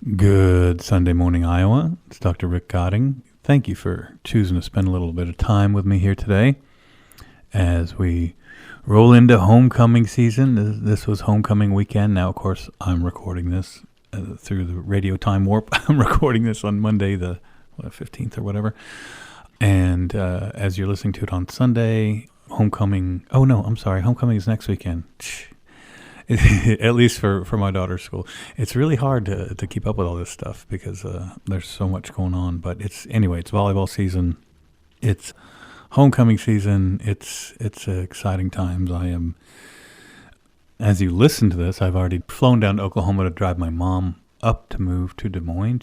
Good Sunday morning, Iowa. It's Dr. Rick Godding. Thank you for choosing to spend a little bit of time with me here today as we roll into homecoming season. This was homecoming weekend. Now, of course, I'm recording this through the radio time warp. I'm recording this on Monday, the 15th or whatever. And as you're listening to it on Sunday, homecoming is next weekend. At least for my daughter's school. It's really hard to keep up with all this stuff because there's so much going on. But it's volleyball season. It's homecoming season. It's exciting times. As you listen to this, I've already flown down to Oklahoma to drive my mom up to move to Des Moines.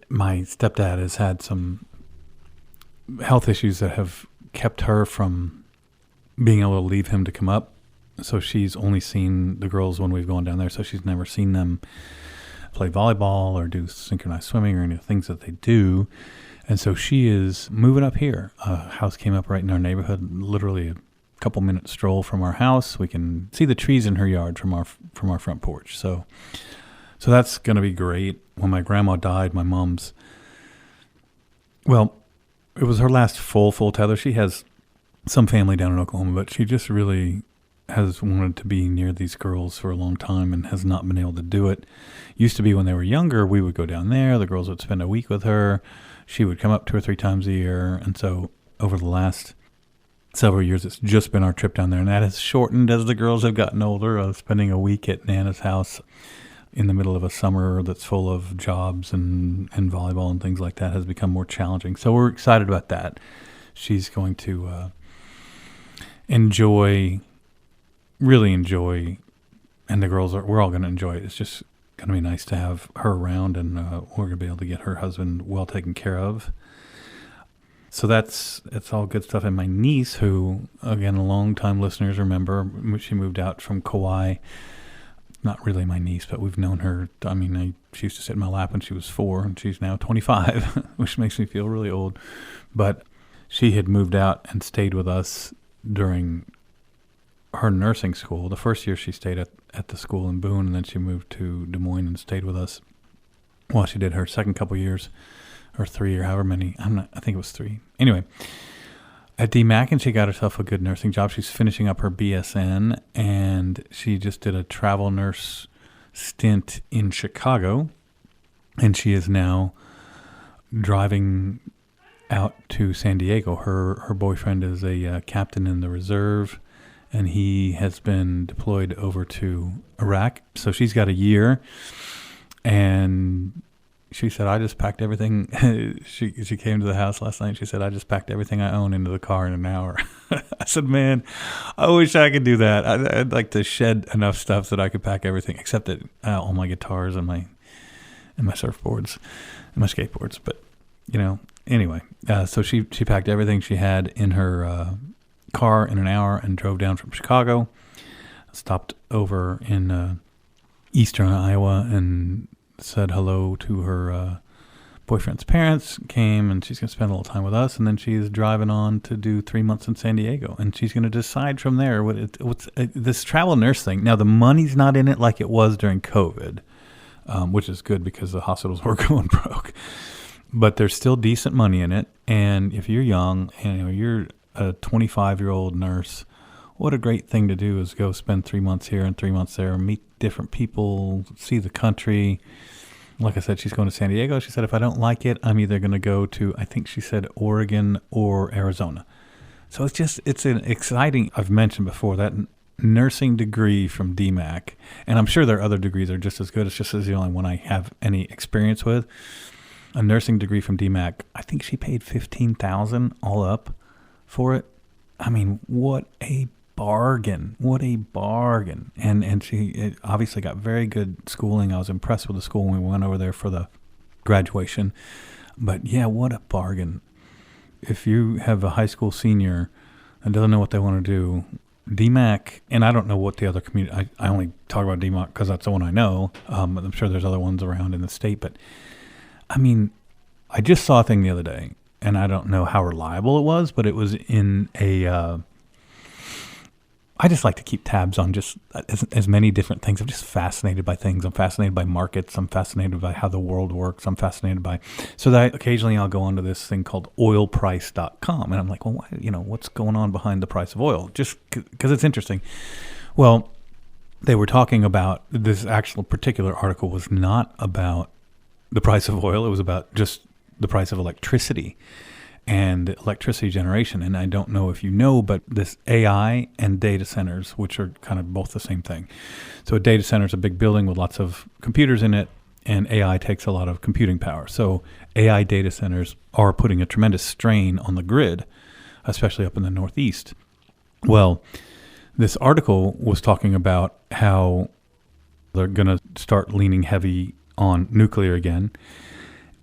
My stepdad has had some health issues that have kept her from being able to leave him to come up. So she's only seen the girls when we've gone down there. So she's never seen them play volleyball or do synchronized swimming or any of the things that they do. And so she is moving up here. A house came up right in our neighborhood, literally a couple minute stroll from our house. We can see the trees in her yard from our front porch. So that's going to be great. When my grandma died, it was her last full tether. She has some family down in Oklahoma, but she just really has wanted to be near these girls for a long time and has not been able to do it. Used to be when they were younger, we would go down there. The girls would spend a week with her. She would come up 2 or 3 times a year. And so over the last several years, it's just been our trip down there. And that has shortened as the girls have gotten older. Spending a week at Nana's house in the middle of a summer that's full of jobs and volleyball and things like that has become more challenging. So we're excited about that. She's going to really enjoy, and we're all going to enjoy it. It's just going to be nice to have her around, and we're going to be able to get her husband well taken care of. So it's all good stuff. And my niece, who, again, long-time listeners remember, she moved out from Kauai. Not really my niece, but we've known her. She used to sit in my lap when she was 4, and she's now 25, which makes me feel really old. But she had moved out and stayed with us during her nursing school. The first year she stayed at the school in Boone, and then she moved to Des Moines and stayed with us while she did her second couple years, or 3 or however many. I think it was 3. Anyway, at DMAC, and she got herself a good nursing job. She's finishing up her BSN, and she just did a travel nurse stint in Chicago, and she is now driving out to San Diego. Her boyfriend is a captain in the reserve, and he has been deployed over to Iraq. So she's got a year, and she said, I just packed everything. She came to the house last night. She said, I just packed everything I own into the car in an hour. I said, man, I wish I could do that. I'd like to shed enough stuff that I could pack everything, except that all my guitars and my surfboards and my skateboards. But, anyway, so she packed everything she had in her car in an hour and drove down from Chicago, stopped over in eastern Iowa and said hello to her boyfriend's parents, came, and she's going to spend a little time with us, and then she's driving on to do 3 months in San Diego, and she's going to decide from there what's this travel nurse thing. Now, the money's not in it like it was during COVID, which is good because the hospitals were going broke, but there's still decent money in it. And if you're young and you're a 25-year-old nurse, what a great thing to do is go spend 3 months here and 3 months there, meet different people, see the country. Like I said, she's going to San Diego. She said, if I don't like it, I'm either going to go to, I think she said, Oregon or Arizona. So it's an exciting, I've mentioned before, that nursing degree from DMAC, and I'm sure there are other degrees that are just as good. It's just as the only one I have any experience with. A nursing degree from DMAC, I think she paid $15,000 all up for it. I mean, what a bargain. What a bargain. And she obviously got very good schooling. I was impressed with the school when we went over there for the graduation. But yeah, what a bargain. If you have a high school senior and doesn't know what they want to do, DMAC, and I don't know what the other community, I only talk about DMAC because that's the one I know. I'm sure there's other ones around in the state, but I mean, I just saw a thing the other day, and I don't know how reliable it was, but it was in I just like to keep tabs on just as many different things. I'm just fascinated by things. I'm fascinated by markets. I'm fascinated by how the world works. I'm fascinated by, so that occasionally I'll go onto this thing called oilprice.com. And I'm like, well, why, what's going on behind the price of oil? Just because it's interesting. Well, they were talking about this actual particular article was not about the price of oil. It was about just the price of electricity and electricity generation. And I don't know if you know, but this AI and data centers, which are kind of both the same thing. So a data center is a big building with lots of computers in it, and AI takes a lot of computing power. So AI data centers are putting a tremendous strain on the grid, especially up in the Northeast. Well, this article was talking about how they're going to start leaning heavy on nuclear again,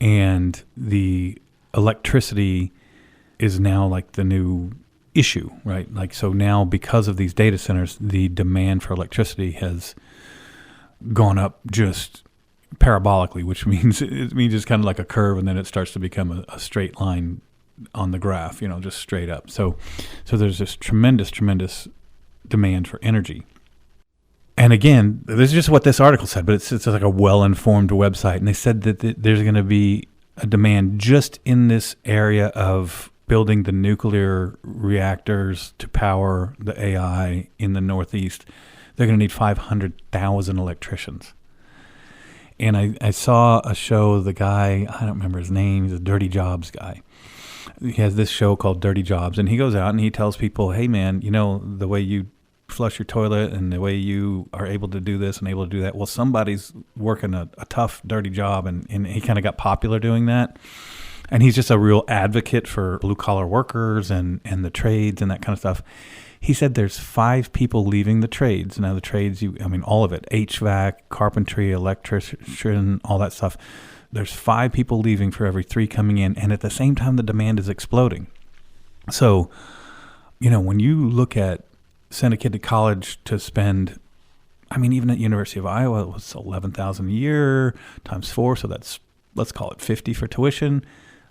and the electricity is now like the new issue, right? Like, so now because of these data centers, the demand for electricity has gone up just parabolically, which means it's kind of like a curve, and then it starts to become a straight line on the graph, just straight up. So there's this tremendous demand for energy. And again, this is just what this article said, but it's like a well-informed website. And they said that there's going to be a demand just in this area of building the nuclear reactors to power the AI in the Northeast. They're going to need 500,000 electricians. And I saw a show, the guy, I don't remember his name, he's a Dirty Jobs guy. He has this show called Dirty Jobs, and he goes out and he tells people, hey man, the way you flush your toilet and the way you are able to do this and able to do that, well, somebody's working a tough, dirty job, and he kind of got popular doing that. And he's just a real advocate for blue-collar workers and the trades and that kind of stuff. He said there's 5 people leaving the trades. Now the trades, all of it, HVAC, carpentry, electrician, all that stuff. There's 5 people leaving for every 3 coming in, and at the same time the demand is exploding. So, when you look at send a kid to college to spend, even at University of Iowa, it was $11,000 a year times 4, so that's, let's call it 50 for tuition.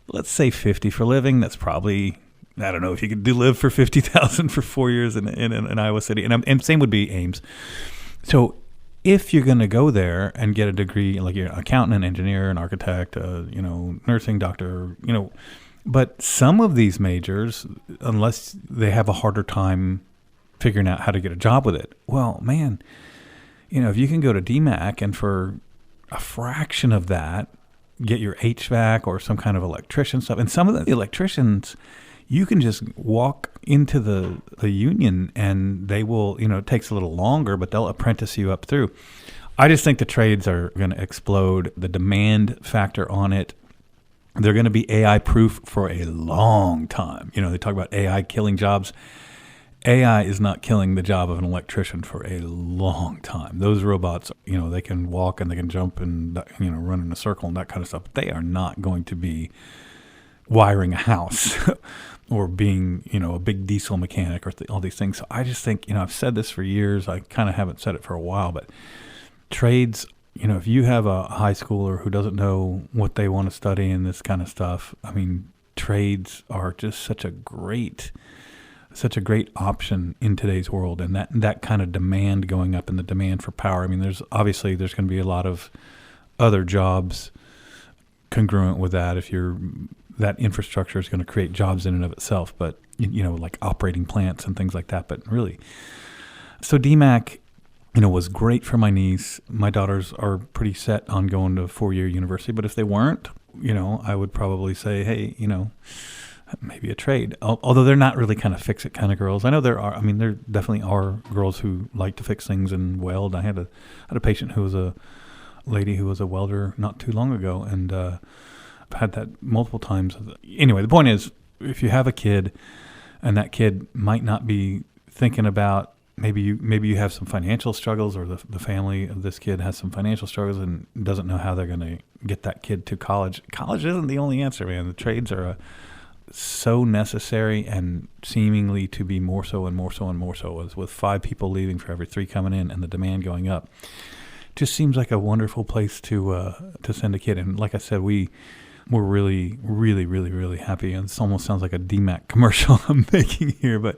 Let's say 50 for living. That's probably, I don't know if you could live for 50,000 for 4 years in Iowa City, and same would be Ames. So if you're going to go there and get a degree, like you're an accountant, an engineer, an architect, nursing, doctor, but some of these majors, unless they have a harder time figuring out how to get a job with it, well, man, if you can go to DMAC and for a fraction of that, get your HVAC or some kind of electrician stuff. And some of the electricians, you can just walk into the union and they will, it takes a little longer, but they'll apprentice you up through. I just think the trades are going to explode. The demand factor on it, they're going to be AI proof for a long time. They talk about AI killing jobs. AI is not killing the job of an electrician for a long time. Those robots, they can walk and they can jump and, run in a circle and that kind of stuff. But they are not going to be wiring a house or being, a big diesel mechanic or all these things. So I just think, I've said this for years. I kind of haven't said it for a while, but trades, if you have a high schooler who doesn't know what they want to study and this kind of stuff, trades are just such a great option in today's world, and that kind of demand going up and the demand for power. There's going to be a lot of other jobs congruent with that. That infrastructure is going to create jobs in and of itself, but like operating plants and things like that. But really, so DMAC, was great for my niece. My daughters are pretty set on going to a 4-year university, but if they weren't, I would probably say, hey, maybe a trade, although they're not really kind of fix-it kind of girls. I know there definitely are girls who like to fix things and weld. I had a patient who was a lady who was a welder not too long ago, and I've had that multiple times. Anyway, the point is, if you have a kid and that kid might not be thinking about, maybe you have some financial struggles, or the family of this kid has some financial struggles and doesn't know how they're going to get that kid to college. College isn't the only answer, man. The trades are so necessary, and seemingly to be more so and more so and more so, as with 5 people leaving for every 3 coming in and the demand going up. Just seems like a wonderful place to send a kid. And like I said, we're really, really, really, really happy. And this almost sounds like a DMAC commercial I'm making here, but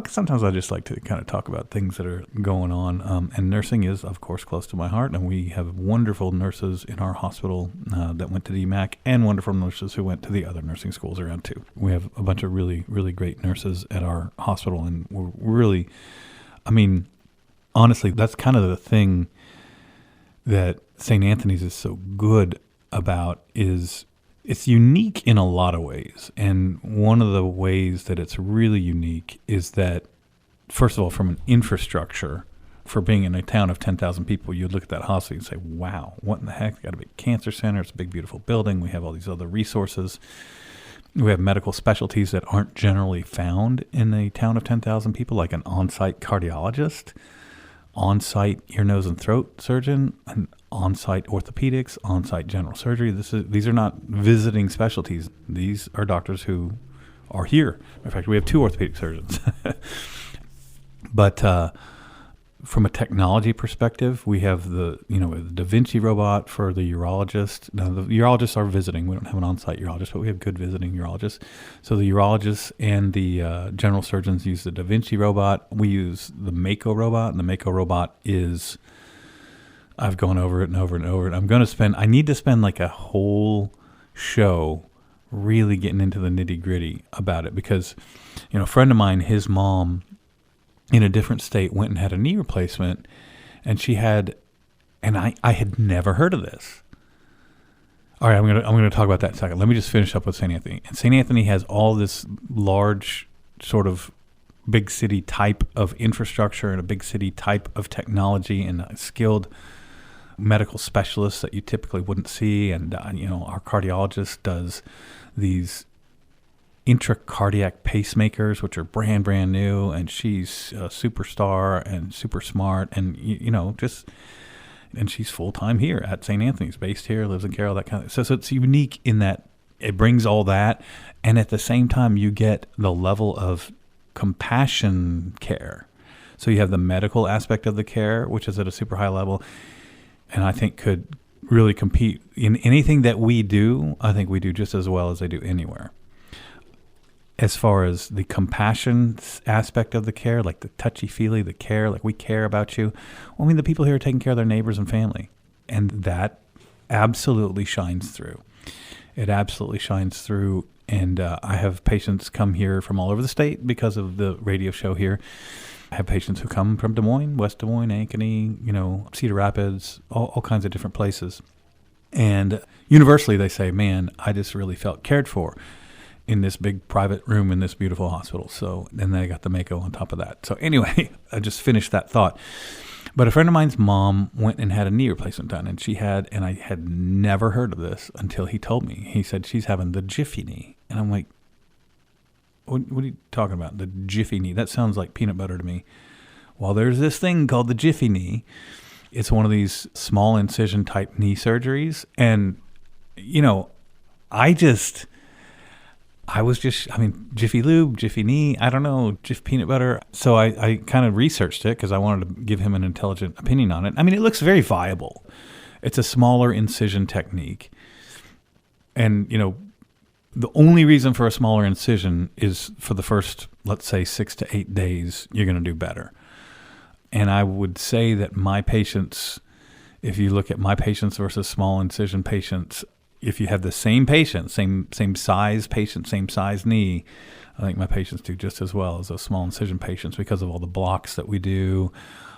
Sometimes I just like to kind of talk about things that are going on. And nursing is, of course, close to my heart. And we have wonderful nurses in our hospital that went to DMAC, and wonderful nurses who went to the other nursing schools around too. We have a bunch of really, really great nurses at our hospital. And we're really, honestly, that's kind of the thing that St. Anthony's is so good about is it's unique in a lot of ways. And one of the ways that it's really unique is that, first of all, from an infrastructure, for being in a town of 10,000 people, you'd look at that hospital and say, wow, what in the heck? Got a big cancer center. It's a big, beautiful building. We have all these other resources. We have medical specialties that aren't generally found in a town of 10,000 people, like an on-site cardiologist, on-site ear, nose, and throat surgeon, an on-site orthopedics, on-site general surgery. These are not visiting specialties. These are doctors who are here. In fact, we have 2 orthopedic surgeons. But from a technology perspective, we have the Da Vinci robot for the urologist. Now, the urologists are visiting. We don't have an on-site urologist, but we have good visiting urologists. So the urologists and the general surgeons use the Da Vinci robot. We use the Mako robot, and the Mako robot is, I've gone over it and over and over. And I need to spend like a whole show really getting into the nitty-gritty about it because, a friend of mine, his mom, in a different state, went and had a knee replacement, and she had, and I had never heard of this. All right, I'm gonna talk about that in a second. Let me just finish up with St. Anthony. And St. Anthony has all this large sort of big city type of infrastructure and a big city type of technology and skilled medical specialists that you typically wouldn't see. And our cardiologist does these intracardiac pacemakers, which are brand new, and she's a superstar and super smart, and and she's full-time here at St. Anthony's, based here, lives in Carroll, that kind of. So it's unique in that it brings all that, and at the same time you get the level of compassion care. So you have the medical aspect of the care, which is at a super high level, and I think could really compete in anything that we do. I think we do just as well as they do anywhere. As far as the compassion aspect of the care, like the touchy-feely, the care, like we care about you. Well, the people here are taking care of their neighbors and family. And that absolutely shines through. It absolutely shines through. And I have patients come here from all over the state because of the radio show here. I have patients who come from Des Moines, West Des Moines, Ankeny, Cedar Rapids, all kinds of different places. And universally they say, man, I just really felt cared for in this big private room in this beautiful hospital. So, and then I got the Mako on top of that. So anyway, I just finished that thought. But a friend of mine's mom went and had a knee replacement done, and I had never heard of this until he told me. He said she's having the Jiffy knee. And I'm like, what are you talking about? The Jiffy knee? That sounds like peanut butter to me. Well, there's this thing called the Jiffy knee. It's one of these small incision type knee surgeries. And, Jiffy Lube, Jiffy Knee, I don't know, Jiff Peanut Butter. So I kind of researched it because I wanted to give him an intelligent opinion on it. It looks very viable. It's a smaller incision technique. And, the only reason for a smaller incision is for the first, let's say, 6 to 8 days, you're going to do better. And I would say that my patients, if you look at my patients versus small incision patients, if you have the same patient, same size patient, same size knee, I think my patients do just as well as those small incision patients because of all the blocks that we do,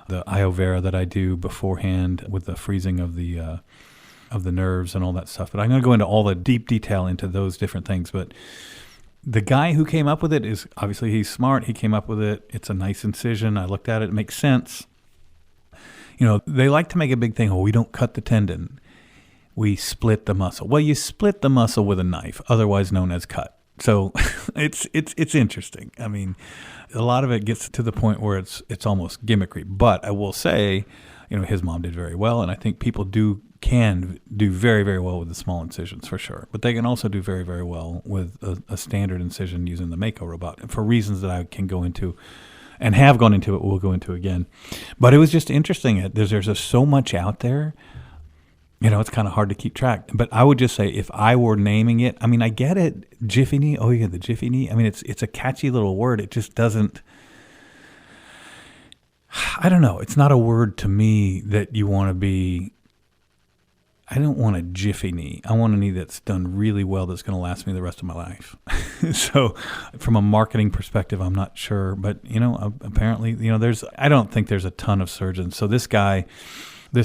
the iovera that I do beforehand with the freezing of the nerves and all that stuff. But I'm going to go into all the deep detail into those different things. But the guy who came up with it is, obviously he's smart. He came up with it. It's a nice incision. I looked at it. It makes sense. They like to make a big thing. Oh, we don't cut the tendon. We split the muscle. Well, you split the muscle with a knife, otherwise known as cut. So it's interesting. A lot of it gets to the point where it's almost gimmickry. But I will say, his mom did very well, and I think people can do very, very well with the small incisions for sure. But they can also do very, very well with a standard incision using the Mako robot for reasons that I can go into and have gone into it. We'll go into again. But it was just interesting. There's just so much out there. It's kind of hard to keep track. But I would just say if I were naming it, I get it. Jiffy knee. Oh, yeah, the Jiffy knee. It's a catchy little word. It just doesn't. I don't know. It's not a word to me that you want to be. I don't want a jiffy knee. I want a knee that's done really well that's going to last me the rest of my life. So from a marketing perspective, I'm not sure. But, apparently, I don't think there's a ton of surgeons. So this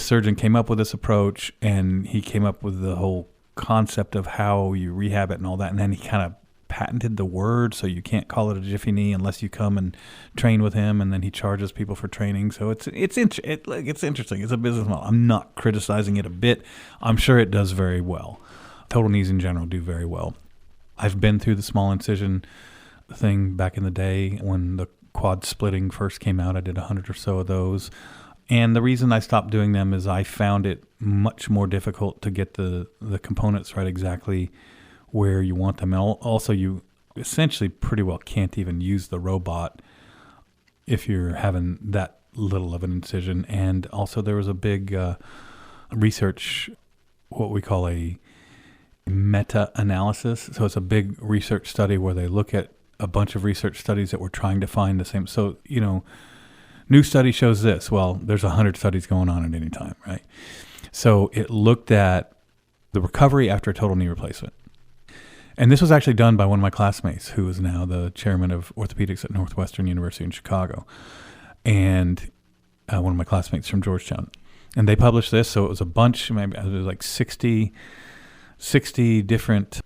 surgeon came up with this approach, and he came up with the whole concept of how you rehab it and all that. And then he kind of patented the word, so you can't call it a jiffy knee unless you come and train with him, and then he charges people for training. So it's interesting. It's a business model. I'm not criticizing it a bit. I'm sure it does very well. Total knees in general do very well. I've been through the small incision thing back in the day when the quad splitting first came out. I did 100 or so of those. And the reason I stopped doing them is I found it much more difficult to get the components right exactly where you want them. And also, you essentially pretty well can't even use the robot if you're having that little of an incision. And also, there was a big research, what we call a meta-analysis. So it's a big research study where they look at a bunch of research studies that were trying to find the same. So, new study shows this. Well, there's 100 studies going on at any time, right? So it looked at the recovery after a total knee replacement. And this was actually done by one of my classmates, who is now the chairman of orthopedics at Northwestern University in Chicago, and one of my classmates from Georgetown. And they published this, so it was a bunch, maybe it was like 60 different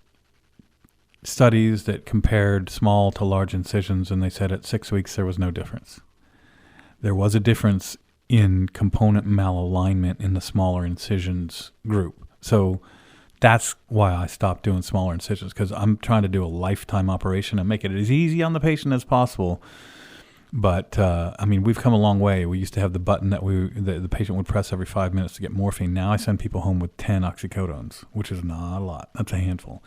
studies that compared small to large incisions, and they said at 6 weeks there was no difference. There was a difference in component malalignment in the smaller incisions group. So that's why I stopped doing smaller incisions, because I'm trying to do a lifetime operation and make it as easy on the patient as possible. But, we've come a long way. We used to have the button that the patient would press every 5 minutes to get morphine. Now I send people home with 10 oxycodones, which is not a lot. That's a handful,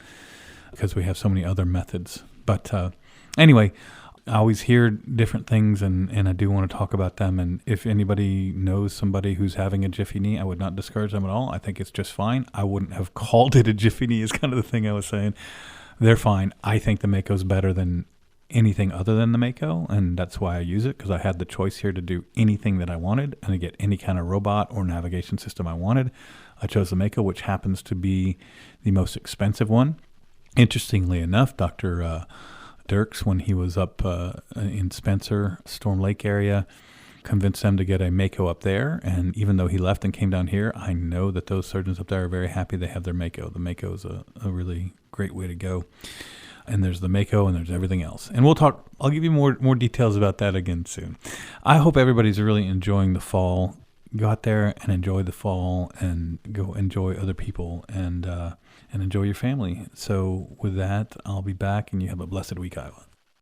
because we have so many other methods. But anyway, I always hear different things, and I do want to talk about them. And if anybody knows somebody who's having a jiffy knee, I would not discourage them at all. I think it's just fine. I wouldn't have called it a jiffy knee is kind of the thing I was saying. They're fine. I think the Mako's better than anything other than the Mako, and that's why I use it, because I had the choice here to do anything that I wanted and to get any kind of robot or navigation system I wanted. I chose the Mako, which happens to be the most expensive one. Interestingly enough, Dr. Dirks, when he was up in Spencer, Storm Lake area, convinced them to get a Mako up there. And even though he left and came down here, I know that those surgeons up there are very happy they have their Mako. The Mako is a really great way to go. And there's the Mako, and there's everything else. And I'll give you more details about that again soon. I hope everybody's really enjoying the fall. Go out there and enjoy the fall, and go enjoy other people, and enjoy your family. So with that, I'll be back, and you have a blessed week, Iowa.